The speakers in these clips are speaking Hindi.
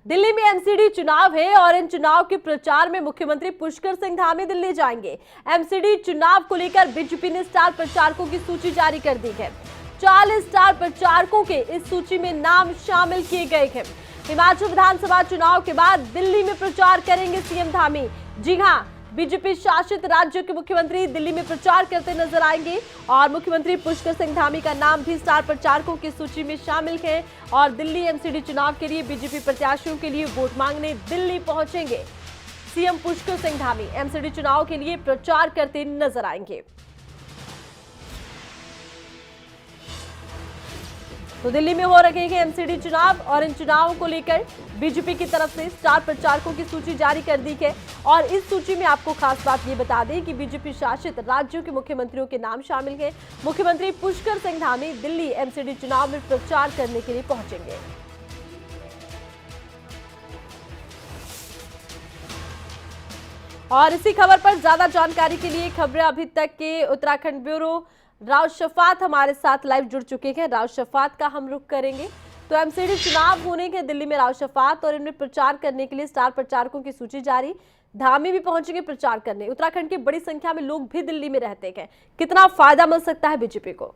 दिल्ली में एमसीडी चुनाव है और इन चुनाव के प्रचार में मुख्यमंत्री पुष्कर सिंह धामी दिल्ली जाएंगे। एमसीडी चुनाव को लेकर बीजेपी ने स्टार प्रचारकों की सूची जारी कर दी है। 40 स्टार प्रचारकों के इस सूची में नाम शामिल किए गए हैं। हिमाचल विधानसभा चुनाव के बाद दिल्ली में प्रचार करेंगे सीएम धामी। जी हां, बीजेपी शासित राज्यों के मुख्यमंत्री दिल्ली में प्रचार करते नजर आएंगे और मुख्यमंत्री पुष्कर सिंह धामी का नाम भी स्टार प्रचारकों की सूची में शामिल है और दिल्ली एमसीडी चुनाव के लिए बीजेपी प्रत्याशियों के लिए वोट मांगने दिल्ली पहुंचेंगे। सीएम पुष्कर सिंह धामी एमसीडी चुनाव के लिए प्रचार करते नजर आएंगे। तो दिल्ली में हो रहे हैं एमसीडी चुनाव और इन चुनावों को लेकर बीजेपी की तरफ से स्टार प्रचारकों की सूची जारी कर दी है और इस सूची में आपको खास बात ये बता दें कि बीजेपी शासित राज्यों के मुख्यमंत्रियों के नाम शामिल हैं। मुख्यमंत्री पुष्कर सिंह धामी दिल्ली एमसीडी चुनाव में प्रचार करने के लिए पहुंचेंगे। और इसी खबर पर ज्यादा जानकारी के लिए खबरें अभी तक के उत्तराखंड ब्यूरो राव शफात हमारे साथ लाइव जुड़ चुके हैं। राव शफात का हम रुख करेंगे। तो एमसीडी चुनाव होने के दिल्ली में राव शफात और इनमें प्रचार करने के लिए स्टार प्रचारकों की सूची जारी। धामी भी पहुंचेंगे प्रचार करने। उत्तराखंड की बड़ी संख्या में लोग भी दिल्ली में रहते हैं। कितना फायदा मिल सकता है बीजेपी को?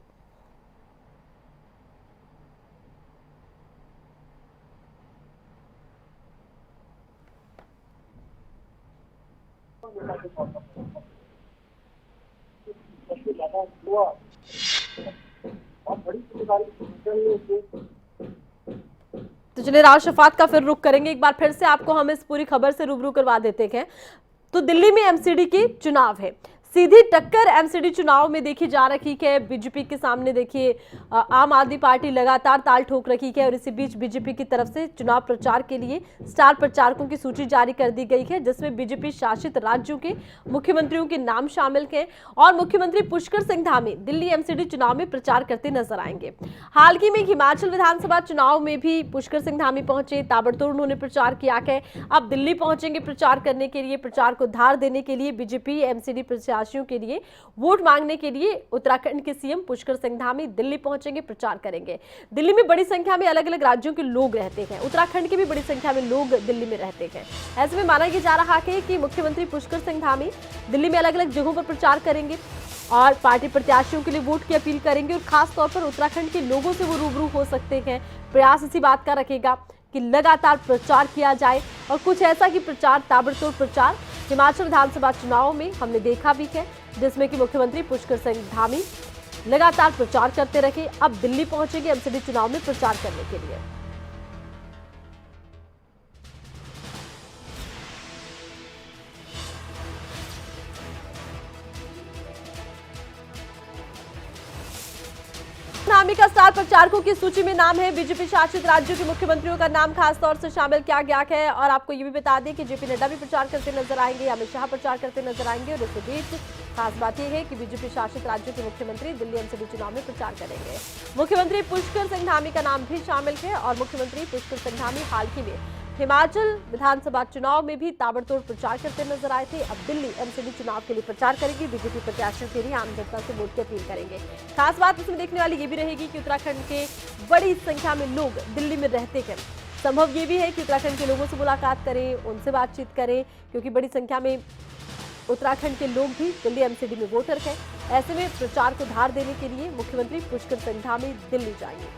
तो चलिए राव शफात का फिर रुख करेंगे। एक बार फिर से आपको हम इस पूरी खबर से रूबरू करवा देते हैं। तो दिल्ली में एमसीडी की चुनाव है। सीधी टक्कर एमसीडी चुनाव में देखी जा रही है। बीजेपी के सामने देखिए आम आदमी पार्टी लगातार ताल ठोक रही है और इसी बीच बीजेपी की तरफ से चुनाव प्रचार के लिए स्टार प्रचारकों की सूची जारी कर दी गई है, जिसमें बीजेपी शासित राज्यों के मुख्यमंत्रियों के नाम शामिल हैं और मुख्यमंत्री पुष्कर सिंह धामी दिल्ली एमसीडी चुनाव में प्रचार करते नजर आएंगे। हाल ही में हिमाचल विधानसभा चुनाव में भी पुष्कर सिंह धामी पहुंचे, ताबड़तोड़ उन्होंने प्रचार किया है। अब दिल्ली पहुंचेंगे प्रचार करने के लिए, प्रचार को धार देने के लिए। बीजेपी एमसीडी प्रत्याशियों के लिए वोट मांगने के लिए उत्तराखंड के सीएम पुष्कर सिंह धामी दिल्ली पहुंचेंगे, प्रचार करेंगे। दिल्ली में बड़ी संख्या में अलग अलग राज्यों के लोग रहते हैं। उत्तराखंड के भी बड़ी संख्या में लोग दिल्ली में रहते हैं। ऐसे में माना यह जा रहा है कि मुख्यमंत्री पुष्कर सिंह धामी दिल्ली में अलग अलग जगहों पर प्रचार करेंगे और पार्टी प्रत्याशियों के लिए वोट की अपील करेंगे और खास तौर पर उत्तराखंड के लोगों से वो रूबरू हो सकते हैं। प्रयास इसी बात का रखेगा कि लगातार प्रचार किया जाए और कुछ ऐसा कि प्रचार ताबड़तोड़ प्रचार हिमाचल विधानसभा चुनाव में हमने देखा भी है, जिसमें कि मुख्यमंत्री पुष्कर सिंह धामी लगातार प्रचार करते रहे। अब दिल्ली पहुंचेंगे एमसीडी चुनाव में प्रचार करने के लिए। धामी का स्टार प्रचारकों की सूची में नाम है। बीजेपी शासित राज्यों के मुख्यमंत्रियों का नाम खास तौर से शामिल किया गया है और आपको ये भी बता दें कि जेपी नड्डा भी प्रचार करते नजर आएंगे, अमित शाह प्रचार करते नजर आएंगे और इसी बीच खास बात यह है कि बीजेपी शासित राज्यों के मुख्यमंत्री दिल्ली एमसीडी चुनाव में प्रचार करेंगे। मुख्यमंत्री पुष्कर सिंह धामी का नाम भी शामिल है और मुख्यमंत्री पुष्कर सिंह धामी हाल ही में हिमाचल विधानसभा चुनाव में भी ताबड़तोड़ प्रचार करते नजर आए थे। अब दिल्ली एमसीडी चुनाव के लिए प्रचार करेगी। बीजेपी प्रत्याशियों के लिए आम जनता से वोट की अपील करेंगे। खास बात इसमें देखने वाली ये भी रहेगी कि उत्तराखंड के बड़ी संख्या में लोग दिल्ली में रहते हैं। संभव ये भी है कि उत्तराखंड के लोगों से मुलाकात करें, उनसे बातचीत करें, क्योंकि बड़ी संख्या में उत्तराखंड के लोग भी दिल्ली एमसीडी में वोटर हैं। ऐसे में प्रचार को धार देने के लिए मुख्यमंत्री पुष्कर सिंह धामी दिल्ली जाएंगे।